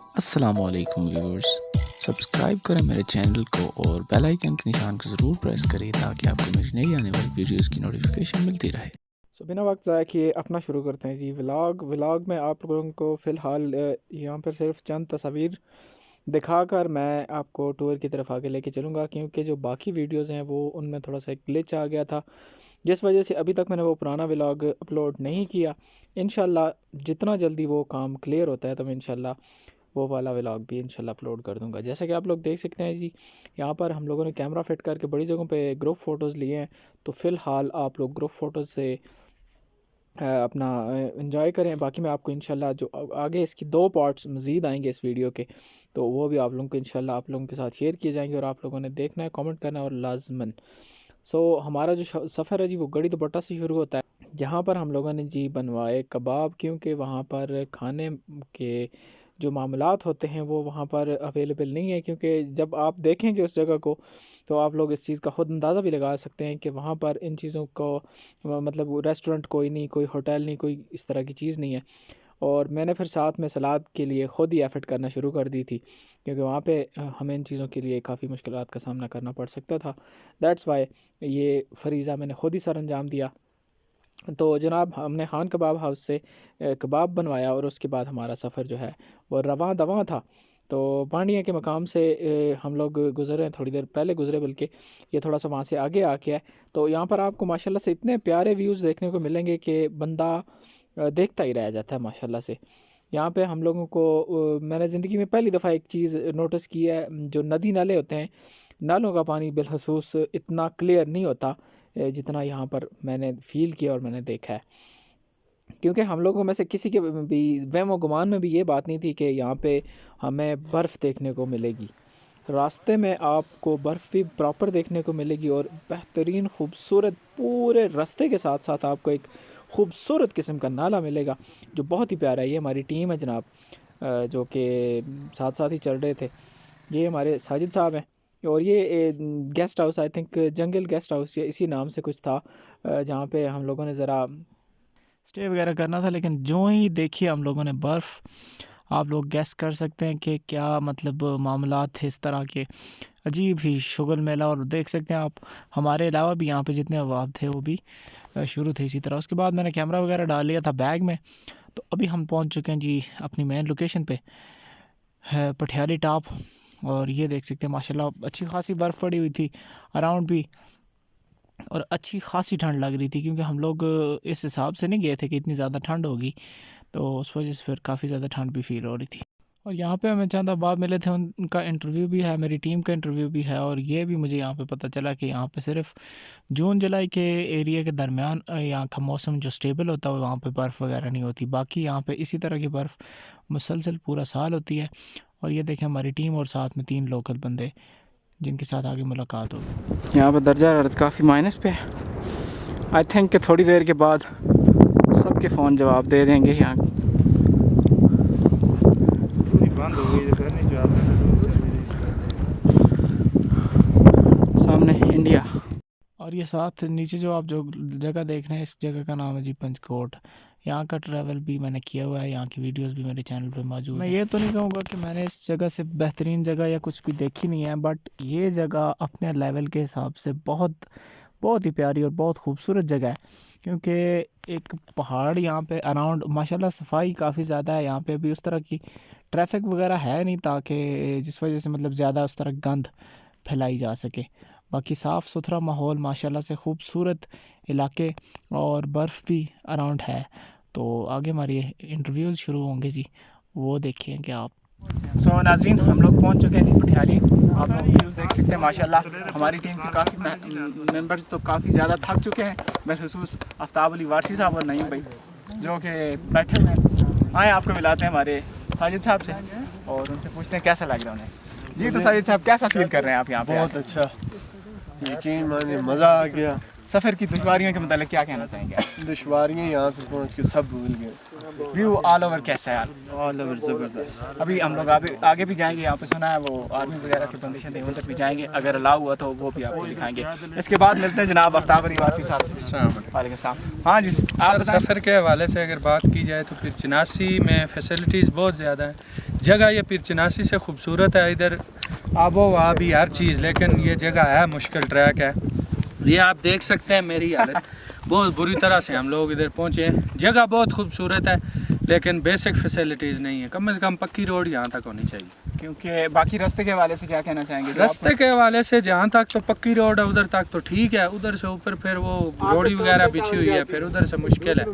अस्सलामुअलैकुम viewers. Subscribe करें मेरे चैनल को और बेल आइकन के निशान को ज़रूर प्रेस करें ताकि आपको मेरी नई आने वाली वीडियोस की नोटिफिकेशन मिलती रहे। बिना वक्त ज़ाया किए अपना शुरू करते हैं जी। व्लॉग में आप लोगों को फ़िलहाल यहाँ पर सिर्फ चंद तस्वीर दिखाकर मैं आपको टूर की तरफ आगे लेके चलूँगा, क्योंकि जो बाकी वीडियोस हैं वो उनमें थोड़ा सा ग्लिच आ गया था, जिस वजह से अभी तक मैंने वो पुराना व्लॉग अपलोड नहीं किया। इंशाल्लाह जितना जल्दी वो काम क्लियर होता है तो मैं इंशाल्लाह वो वाला व्लॉग भी इंशाल्लाह अपलोड कर दूंगा। जैसा कि आप लोग देख सकते हैं जी, यहाँ पर हम लोगों ने कैमरा फिट करके बड़ी जगहों पे ग्रुप फ़ोटोज़ लिए हैं। तो फ़िलहाल आप लोग ग्रुप फ़ोटोज़ से अपना एंजॉय करें। बाकी मैं आपको इंशाल्लाह जो आगे इसकी 2 पार्ट्स मज़ीद आएंगे इस वीडियो के, तो वो भी आप लोगों को इंशाल्लाह आप लोगों के साथ शेयर किए जाएंगे और आप लोगों ने देखना है, कमेंट करना है और लाजमन। हमारा जो सफ़र है जी वो गड़ी दोपट्टा से शुरू होता है, जहाँ पर हम लोगों ने जी बनवाए कबाब, क्योंकि वहाँ पर खाने के जो मामलात होते हैं वो वहाँ पर अवेलेबल नहीं है। क्योंकि जब आप देखेंगे उस जगह को तो आप लोग इस चीज़ का ख़ुद अंदाज़ा भी लगा सकते हैं कि वहाँ पर इन चीज़ों को मतलब रेस्टोरेंट कोई नहीं, कोई होटल नहीं, कोई इस तरह की चीज़ नहीं है। और मैंने फिर साथ में सलाद के लिए ख़ुद ही एफ़र्ट करना शुरू कर दी थी, क्योंकि वहाँ पे हमें इन चीज़ों के लिए काफ़ी मुश्किलात का सामना करना पड़ सकता था। दैट्स वाई ये फ़रीज़ा मैंने ख़ुद ही सर अंजाम दिया। तो जनाब हमने खान कबाब हाउस से कबाब बनवाया और उसके बाद हमारा सफ़र जो है वो रवां दवां था। तो पांडिया के मकाम से हम लोग गुज़रे हैं, थोड़ी देर पहले गुज़रे, बल्कि ये थोड़ा सा वहाँ से आगे आके है। तो यहाँ पर आपको माशाल्लाह से इतने प्यारे व्यूज़ देखने को मिलेंगे कि बंदा देखता ही रह जाता है माशाल्लाह से। यहाँ पे हम लोगों को मैंने ज़िंदगी में पहली दफ़ा एक चीज़ नोटिस की है, जो नदी नाले होते हैं, नालों का पानी बिलखसूस इतना क्लियर नहीं होता जितना यहाँ पर मैंने फ़ील किया और मैंने देखा है। क्योंकि हम लोगों में से किसी के भी वहम गुमान में भी ये बात नहीं थी कि यहाँ पे हमें बर्फ़ देखने को मिलेगी। रास्ते में आपको बर्फ़ भी प्रॉपर देखने को मिलेगी और बेहतरीन खूबसूरत पूरे रास्ते के साथ साथ आपको एक खूबसूरत किस्म का नाला मिलेगा जो बहुत ही प्यारा है। ये हमारी टीम है जनाब, जो कि साथ साथ ही चल रहे थे। ये हमारे साजिद साहब हैं और ये guest house, I think jungle guest house या इसी नाम से कुछ था, जहाँ पे हम लोगों ने ज़रा स्टे वगैरह करना था। लेकिन जो ही देखी हम लोगों ने बर्फ़, आप लोग गेस कर सकते हैं कि क्या मतलब मामलात थे इस तरह के, अजीब ही शुगल मेला। और देख सकते हैं आप हमारे अलावा भी यहाँ पे जितने अहबाब थे वो भी शुरू थे इसी तरह। उसके बाद मैंने कैमरा वगैरह डाल लिया था बैग में। तो अभी हम पहुँच चुके हैं जी अपनी मेन लोकेशन पे, है पटियाली टॉप। और ये देख सकते हैं माशाल्लाह अच्छी खासी बर्फ़ पड़ी हुई थी अराउंड भी, और अच्छी खासी ठंड लग रही थी, क्योंकि हम लोग इस हिसाब से नहीं गए थे कि इतनी ज़्यादा ठंड होगी, तो उस वजह से फिर काफ़ी ज़्यादा ठंड भी फील हो रही थी। और यहाँ पे हमें चंद अहबाब मिले थे, उनका इंटरव्यू भी है, मेरी टीम का इंटरव्यू भी है। और ये भी मुझे यहाँ पे पता चला कि यहाँ पे सिर्फ जून जुलाई के एरिया के दरमियान यहाँ का मौसम जो स्टेबल होता है वहाँ पे बर्फ़ वगैरह नहीं होती, बाकी यहाँ पे इसी तरह की बर्फ़ मुसलसल पूरा साल होती है। और ये देखें हमारी टीम और साथ में 3 लोकल बंदे जिनके साथ आगे मुलाकात होगी। यहाँ पर दर्जा हरारत काफ़ी माइनस पे है। आई थिंक कि थोड़ी देर के बाद सबके फ़ोन जवाब दे देंगे। यहाँ बंद हो गई, सामने इंडिया। और ये साथ नीचे जो आप जो जगह देख रहे हैं, इस जगह का नाम है जी पंचकोट। यहाँ का ट्रैवल भी मैंने किया हुआ है, यहाँ की वीडियोस भी मेरे चैनल पे मौजूद है। मैं ये तो नहीं कहूँगा कि मैंने इस जगह से बेहतरीन जगह या कुछ भी देखी नहीं है, बट ये जगह अपने लेवल के हिसाब से बहुत बहुत ही प्यारी और बहुत खूबसूरत जगह है। क्योंकि एक पहाड़ यहाँ पे अराउंड माशाल्लाह सफाई काफ़ी ज़्यादा है। यहाँ पे भी उस तरह की ट्रैफिक वगैरह है नहीं, ताकि जिस वजह से मतलब ज़्यादा उस तरह गंद फैलाई जा सके। बाकी साफ़ सुथरा माहौल माशाल्लाह से खूबसूरत इलाके, और बर्फ़ भी अराउंड है। तो आगे हमारी इंटरव्यूज़ शुरू होंगे जी, वो देखिए आप। नाज़रीन हम लोग पहुंच चुके हैं जी पटियाली। आप लोग व्यूज़ देख सकते हैं माशाल्लाह। हमारी टीम के काफ़ी मेंबर्स तो काफ़ी ज़्यादा थक चुके हैं, बिलखुसूस आफ्ताब अली वारसी साहब और नईम भाई जो कि बैठे हुए हैं। आए आपको मिलाते हैं हमारे साजिद साहब से और उनसे पूछते हैं कैसा लग रहा है उन्हें। जी तो साजिद साहब कैसा फील कर रहे हैं आप यहाँ पे? बहुत अच्छा, यकीन मानिए मज़ा आ गया। सफ़र की दुश्वारियों के मतलब क्या कहना चाहेंगे? दुश्वारियाँ यहाँ पे पहुँच के सब भूल गए। व्यू ऑल ओवर कैसा है यार? ऑल ओवर ज़बरदस्त। अभी हम लोग आगे भी जाएंगे, यहाँ पे सुना है वो आर्मी वगैरह की परमिशन थे, उधर भी जाएंगे, अगर अलाउ हुआ तो वो भी आपको दिखाएंगे। इसके बाद मिलते हैं जनाब आफ्ताब अली वारसी साहब से। वालेकुम सलाम। हाँ जी आप सफ़र के हवाले से अगर बात की जाए तो फिर चिनासी में फ़ैसिलिटीज़ बहुत ज़्यादा हैं। जगह ये पीर चिनासी से खूबसूरत है, इधर आबो हवा भी हर चीज़, लेकिन ये जगह है मुश्किल ट्रैक है। ये आप देख सकते हैं मेरी हालत बहुत बुरी तरह से हम लोग इधर पहुँचे हैं। जगह बहुत खूबसूरत है लेकिन बेसिक फैसिलिटीज़ नहीं है, कम से कम पक्की रोड यहाँ तक होनी चाहिए। क्योंकि बाकी रास्ते के हवाले से क्या कहना चाहेंगे? रास्ते के हवाले से जहाँ तक तो पक्की रोड है, उधर तक तो ठीक है, उधर से ऊपर फिर वो रोड़ी वगैरह बिछी हुई है, फिर उधर से मुश्किल है,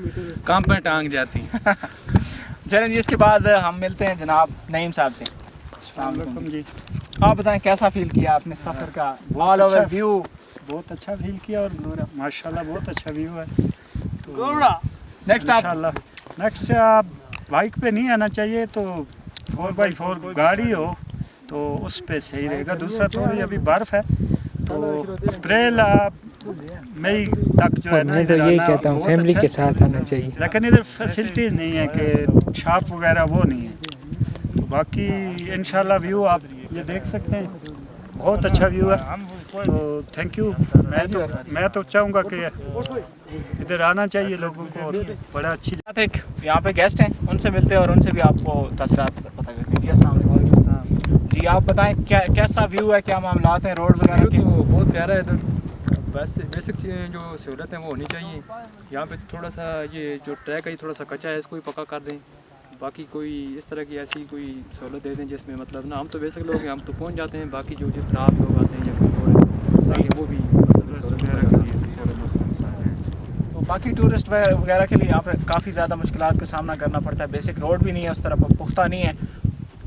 काम पे टांग जाती है। चलें जी, इसके बाद हम मिलते हैं जनाब नईम साहब से। जी, आप बताएं कैसा फील किया आपने सफ़र का? ऑल ओवर व्यू बहुत अच्छा फील किया और माशाल्लाह बहुत अच्छा व्यू है। नेक्स्ट आप माशाल्लाह नेक्स्ट आप बाइक पे नहीं आना चाहिए, तो 4x4 गाड़ी हो तो उस पे सही रहेगा। दूसरा थोड़ी अभी बर्फ़ है तो अप्रैल मई तक जो है ना, मैं तो यही कहता हूँ फैमिली के साथ आना चाहिए। लेकिन इधर फैसिलिटीज़ नहीं है कि शॉप वगैरह वो नहीं है। तो बाकी इंशाल्लाह व्यू आप ये देख सकते हैं, बहुत अच्छा व्यू है। तो थैंक यू। मैं तो चाहूँगा कि इधर आना चाहिए लोगों को, और बड़ा अच्छी साथ एक यहाँ पे गेस्ट हैं, उनसे मिलते हैं और उनसे भी आपको तसरात पता करते हैं। जी अस्सलाम वालेकुम। जी आप बताएं कैसा व्यू है, क्या मामलात हैं रोड वगैरह के? तो बहुत प्यारा है इधर, बस बेसिक जो सहूलत है वो होनी चाहिए। यहाँ पे थोड़ा सा ये जो ट्रैक है ये थोड़ा सा कच्चा है, इसको भी पक्का कर दें। बाकी कोई इस तरह की ऐसी कोई सहूलत दे दें जिसमें मतलब ना, हम तो बेसिक लोग हैं, हम तो पहुँच जाते हैं, बाकी जो जिस तरह आप लोग आते हैं या कोई और वो भी तो बाकी टूरिस्ट वगैरह के लिए यहाँ पे काफ़ी ज़्यादा मुश्किलात का सामना करना पड़ता है। बेसिक रोड भी नहीं है, उस तरफ पुख्ता नहीं है,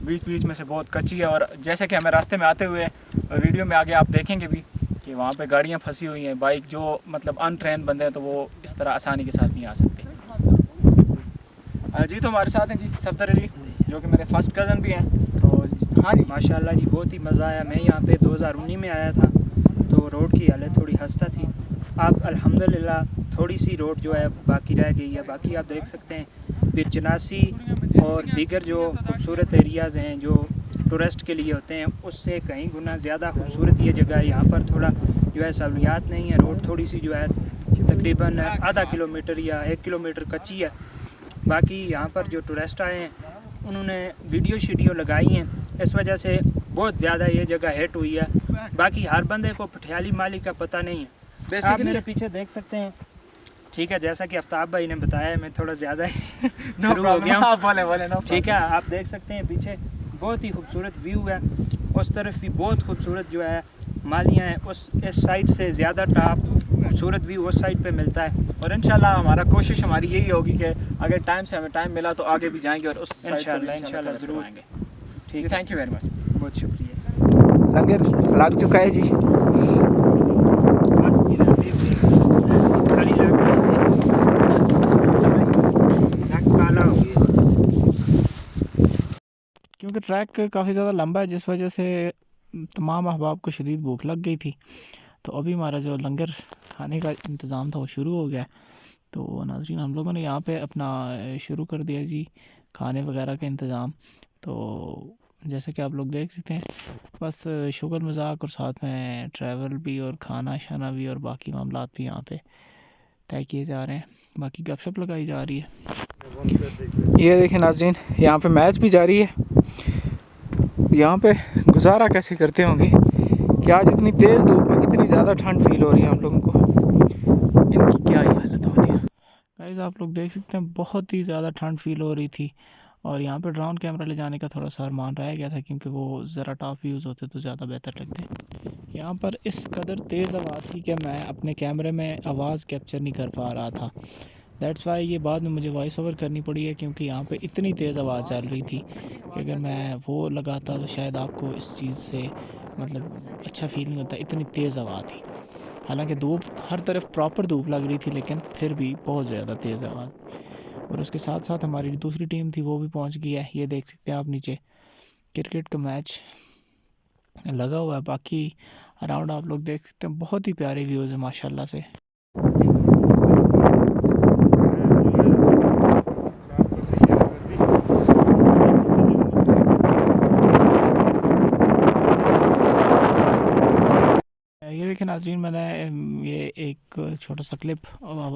बीच बीच में से बहुत कच्ची है। और जैसे कि हमें रास्ते में आते हुए वीडियो में आगे आप देखेंगे भी कि वहाँ पे गाड़ियाँ फंसी हुई हैं, बाइक जो मतलब अनट्रेन बंदे हैं तो वो इस तरह आसानी के साथ नहीं आ सकते। जी तो हमारे साथ हैं जी सफदर अली, जो कि मेरे फर्स्ट कज़न भी हैं। तो हाँ जी माशाल्लाह जी बहुत ही मज़ा आया। मैं यहाँ पे 2019 में आया था तो रोड की हालत थोड़ी खस्ता थी। अब अल्हम्दुलिल्लाह थोड़ी सी रोड जो है बाकी रह गई है। बाकी आप देख सकते हैं पीर चिनासी और दीगर जो खूबसूरत एरियाज़ हैं जो टूरिस्ट के लिए होते हैं उससे कहीं गुना ज़्यादा खूबसूरत ये जगह है। यहाँ पर थोड़ा जो है सहूलियात नहीं है, रोड थोड़ी सी जो है तकरीबन आधा किलोमीटर या 1 किलोमीटर कच्ची है। बाकी यहाँ पर जो टूरिस्ट आए हैं उन्होंने वीडियो लगाई हैं, इस वजह से बहुत ज़्यादा ये जगह हिट हुई है। बाकी हर बंदे को पटियाली माली का पता नहीं है। आप मेरे पीछे देख सकते हैं, ठीक है, जैसा कि आफ्ताब भाई ने बताया मैं थोड़ा ज़्यादा ही शुरू हो गया हूँ। ठीक है, आप देख सकते हैं पीछे बहुत ही खूबसूरत व्यू है। उस तरफ भी बहुत खूबसूरत जो है मालियाँ हैं, उस इस साइड से ज़्यादा टॉप खूबसूरत व्यू उस साइड पे मिलता है। और इंशाल्लाह हमारा कोशिश हमारी यही होगी कि अगर टाइम से हमें टाइम मिला तो आगे भी जाएंगे और उस इंशाल्लाह ज़रूर आएंगे। ठीक है, थैंक यू वेरी मच, बहुत शुक्रिया। लंगर लग चुका है जी। क्योंकि ट्रैक काफ़ी ज़्यादा लंबा है जिस वजह से तमाम अहबाब को शदीद भूख लग गई थी, तो अभी हमारा जो लंगर खाने का इंतज़ाम था वो शुरू हो गया। तो नाज़रीन हम लोगों ने यहाँ पे अपना शुरू कर दिया जी खाने वगैरह का इंतज़ाम। तो जैसे कि आप लोग देख सकते हैं बस शुगर मजाक और साथ में ट्रैवल भी और खाना शाना भी और बाकी मामलात भी यहाँ पे तय किए जा रहे हैं, बाकी गपशप लगाई जा रही है। ये देखें नाज़रीन, यहाँ पे मैच भी जारी है। यहाँ पे गुजारा कैसे करते होंगे कि आज इतनी तेज़ धूप में इतनी ज़्यादा ठंड फील हो रही है हम लोगों को, इनकी क्या ही हालत होती है। गाइस आप लोग देख सकते हैं बहुत ही ज़्यादा ठंड फील हो रही थी। और यहाँ पे ड्रोन कैमरा ले जाने का थोड़ा सा अरमान रह गया था क्योंकि वो ज़रा टॉप यूज़ होते तो ज़्यादा बेहतर लगते। यहाँ पर इस कदर तेज़ आवाज़ थी कि मैं अपने कैमरे में आवाज़ कैप्चर नहीं कर पा रहा था। दैट्स वाई ये बाद में मुझे वॉइस ओवर करनी पड़ी है क्योंकि यहाँ पे इतनी तेज़ आवाज़ चल रही थी कि अगर मैं वो लगाता तो शायद आपको इस चीज़ से मतलब अच्छा फील नहीं होता, इतनी तेज़ आवाज़ थी। हालांकि धूप हर तरफ प्रॉपर धूप लग रही थी लेकिन फिर भी बहुत ज़्यादा तेज़ आवाज़। और उसके साथ साथ हमारी दूसरी टीम थी वो भी पहुंच गई है। ये देख सकते हैं आप नीचे क्रिकेट का मैच लगा हुआ है। बाकी अराउंड आप लोग देख सकते हैं बहुत ही प्यारे व्यूज़ है माशाल्लाह से। ये देखिए नाज़रीन, मैंने ये एक छोटा सा क्लिप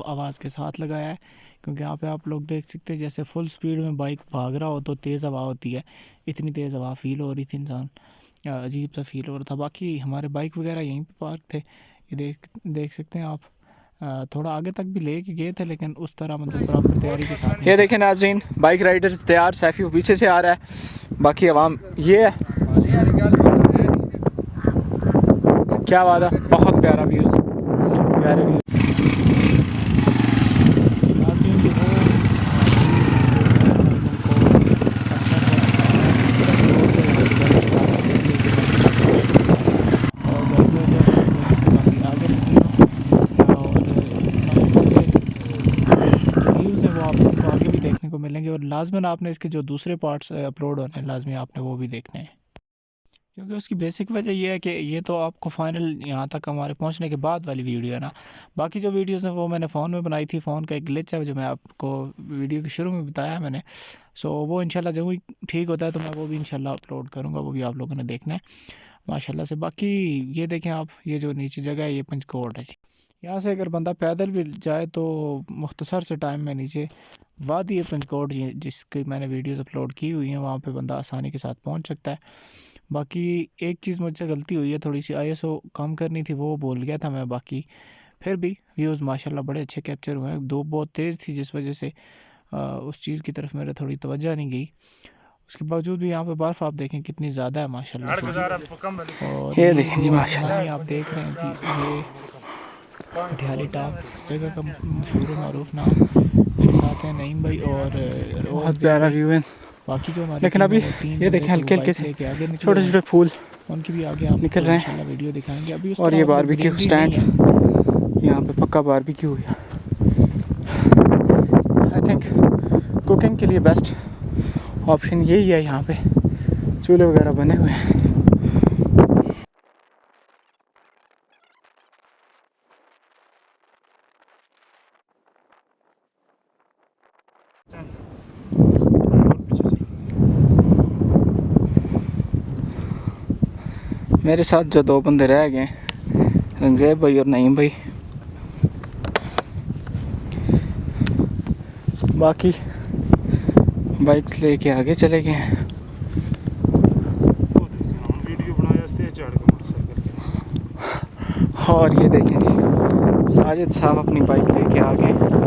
आवाज़ के साथ लगाया है क्योंकि यहाँ पे आप लोग देख सकते हैं जैसे फुल स्पीड में बाइक भाग रहा हो तो तेज़ हवा होती है, इतनी तेज़ हवा फील हो रही थी, इंसान अजीब सा फील हो रहा था। बाकी हमारे बाइक वगैरह यहीं पे पार्क थे, ये देख सकते हैं आप। थोड़ा आगे तक भी ले के गए थे लेकिन उस तरह मतलब प्रॉपर तैयारी के साथ। ये देखें नाज़रीन, बाइक राइडर्स तैयार, सैफी पीछे से आ रहा है, बाकी आवाम ये है। क्या बात है, बहुत प्यारा व्यूज़, प्यारे व्यूज़। मिलेंगे और लाजमन आपने इसके जो दूसरे पार्ट्स अपलोड होने हैं लाजमी आपने वो भी देखने हैं, क्योंकि उसकी बेसिक वजह ये है कि ये तो आपको फाइनल यहाँ तक हमारे पहुँचने के बाद वाली वीडियो है ना। बाकी जो वीडियोस हैं वो मैंने फ़ोन में बनाई थी, फ़ोन का एक ग्लिच है जो मैं आपको वीडियो के शुरू में बताया मैंने। सो वो इंशाल्लाह जब भी ठीक होता है तो मैं वो भी इंशाल्लाह अपलोड करूँगा, वो भी आप लोगों ने देखना है माशाल्लाह से। बाकी ये देखें आप, ये जो नीचे जगह है ये पंचकोट है जी। यहाँ से अगर बंदा पैदल भी जाए तो मुख्तसर से टाइम में नीचे वादी पंचकोट जिसकी मैंने वीडियोस अपलोड की हुई हैं वहाँ पे बंदा आसानी के साथ पहुँच सकता है। बाकी एक चीज़ मुझसे गलती हुई है, थोड़ी सी ISO कम करनी थी, वो भूल गया था मैं। बाकी फिर भी व्यूज़ माशाल्लाह बड़े अच्छे कैप्चर हुए हैं। धूप बहुत तेज़ थी जिस वजह से उस चीज़ की तरफ मेरे थोड़ी तवज्जो नहीं गई। उसके बावजूद भी यहाँ पे बर्फ़ आप देखें कितनी ज़्यादा है माशाल्लाह से। और ये देखें जी माशाल्लाह, आप देख रहे हैं जी ये ढियाली टॉप जगह का मशहूर मारूफ नाम। मेरे साथ हैं नईम भाई और बहुत प्यारा व्यू है। बाकी जो हमारे लेकिन अभी ये देखें हल्के हल्के से छोटे छोटे फूल, उनकी भी आगे आप निकल रहे हैं, वीडियो दिखाएंगे अभी। और ये बारबेक्यू स्टैंड, यहाँ पे पक्का बारबेक्यू है। आई थिंक कुकिंग के लिए बेस्ट ऑप्शन यही है, यहाँ पे चूल्हे वगैरह बने हुए हैं। मेरे साथ जो दो बंदे रह गए, रंगज़ेब भाई और नईम भाई, बाकी बाइक्स लेके आगे चले गए हैं। और ये देखें जी साजिद साहब अपनी बाइक लेके आ गए।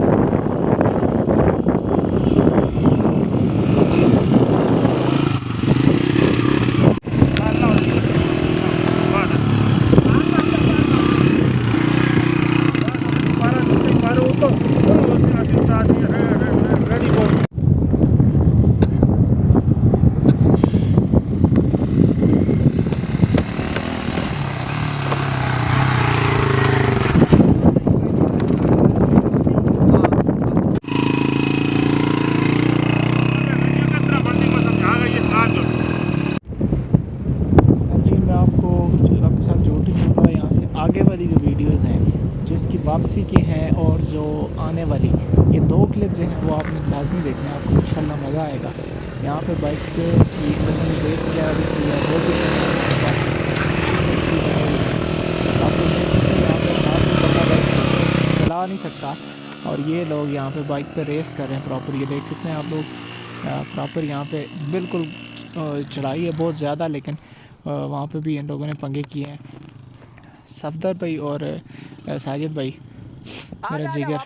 आगे वाली जो वीडियोस हैं जिसकी वापसी की हैं और जो आने वाली ये दो क्लिप जो हैं वो आपने लाजमी देखना है, आपको इंशाल्लाह मज़ा आएगा। यहाँ पे बाइक पे उन्होंने रेस वगैरह भी की है, वो भी आप लोग देख सकते हैं। यहाँ पर बाइक चला नहीं सकता और ये लोग यहाँ पे बाइक पे रेस कर रहे हैं प्रॉपर। ये देख सकते हैं आप लोग प्रॉपर यहाँ पे बिल्कुल चढ़ाई है बहुत ज़्यादा, लेकिन वहाँ पे भी इन लोगों ने पंगे किए हैं। सफदर भाई और साजिद भाई मेरा जिगर,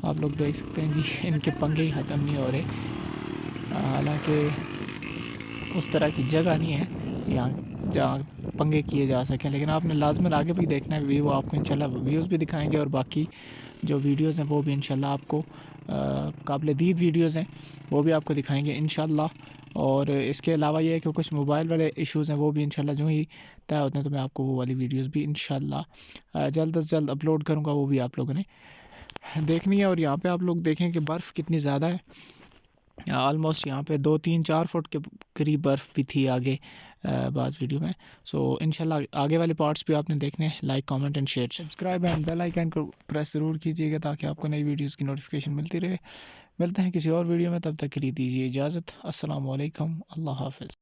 आप लोग देख सकते हैं जी इनके पंगे ही ख़त्म नहीं हो रहे। हालांकि उस तरह की जगह नहीं है यहाँ जहाँ पंगे किए जा सकें, लेकिन आपने लाजमन आगे भी देखना है। व्यू आपको इंशाल्लाह व्यूज़ भी दिखाएंगे और बाकी जो वीडियोज़ हैं वो भी इंशाल्लाह आपको काबिल दीद वीडियोज़ हैं वो भी आपको दिखाएंगे इंशाल्लाह। और इसके अलावा ये है कि कुछ मोबाइल वाले इश्यूज़ हैं वो भी इंशाल्लाह जो ही तय होते हैं तो मैं आपको वो वाली वीडियोज़ भी इंशाल्लाह जल्द से जल्द अपलोड करूँगा, वो भी आप लोगों ने देखनी है। और यहाँ पे आप लोग देखें कि बर्फ़ कितनी ज़्यादा है, ऑलमोस्ट यहाँ पे 2-3-4 फुट के करीब बर्फ़ भी थी आगे बाज़ वीडियो में। सो इंशाल्लाह आगे वाले पार्ट्स भी आपने देखने हैं। Like comment and share, subscribe and bell icon को प्रेस ज़रूर कीजिएगा ताकि आपको नई वीडियोज़ की नोटिफिकेशन मिलती रहे। मिलते हैं किसी और वीडियो में, तब तक के लिए दीजिए इजाज़त। अस्सलाम वालेकुम, अल्लाह हाफ़िज़।